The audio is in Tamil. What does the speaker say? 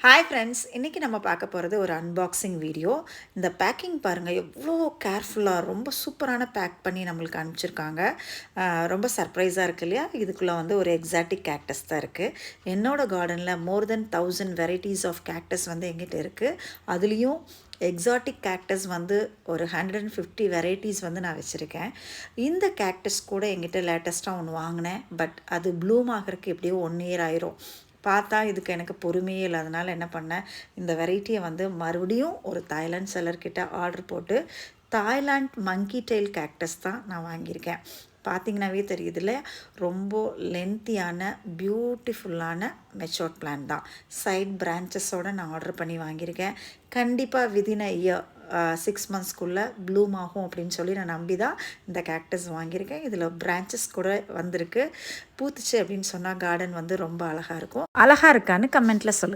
ஹாய் ஃப்ரெண்ட்ஸ், இன்றைக்கி நம்ம பார்க்க போகிறது ஒரு அன்பாக்சிங் வீடியோ. இந்த பேக்கிங் பாருங்கள், எவ்வளோ கேர்ஃபுல்லாக ரொம்ப சூப்பரான பேக் பண்ணி நம்மளுக்கு அனுப்பிச்சிருக்காங்க. ரொம்ப சர்ப்ரைஸாக இருக்குது இல்லையா? இதுக்குள்ளே வந்து ஒரு எக்ஸாட்டிக் கேக்டஸ் தான் இருக்குது. என்னோடய கார்டனில் மோர் தென் 1000 வெரைட்டிஸ் ஆஃப் கேக்டஸ் வந்து எங்கிட்ட இருக்குது. அதுலேயும் எக்ஸாட்டிக் கேக்டஸ் வந்து ஒரு 150 வெரைட்டிஸ் வந்து நான் வச்சுருக்கேன். இந்த கேக்டஸ் கூட எங்கிட்ட லேட்டஸ்ட்டாக ஒன்று வாங்கினேன். பட் அது ப்ளூம் ஆகிறதுக்கு எப்படியோ 1 இயர் ஆயிரும். பார்த்தா இதுக்கு எனக்கு பொறுமையே இல்லை. அதனால் என்ன பண்ணேன், இந்த வெரைட்டியை வந்து மறுபடியும் ஒரு தாய்லாந்து செல்லர்கிட்ட ஆர்டர் போட்டு தாய்லாண்ட் மங்கி டெயில் கேக்டஸ் தான் நான் வாங்கியிருக்கேன். பார்த்திங்கனாவே தெரியுது இல்லையா? ரொம்ப லென்த்தியான பியூட்டிஃபுல்லான மெச்சோர்ட் பிளான் தான். சைட் பிரான்ச்சஸோடு நான் ஆர்டர் பண்ணி வாங்கியிருக்கேன். கண்டிப்பாக விதின் அ இயர் 6 மந்த்ஸ்க்குள்ளே ப்ளூம் ஆகும் அப்படின்னு சொல்லி நான் நம்பி தான் இந்த கேக்டஸ் வாங்கியிருக்கேன். இதில் பிரான்ச்சஸ் கூட வந்திருக்கு. பூத்துச்சு அப்படின்னு சொன்னால் கார்டன் வந்து ரொம்ப அழகாக இருக்கும். அழகாக இருக்கான்னு கமெண்ட்டில் சொல்லுங்கள்.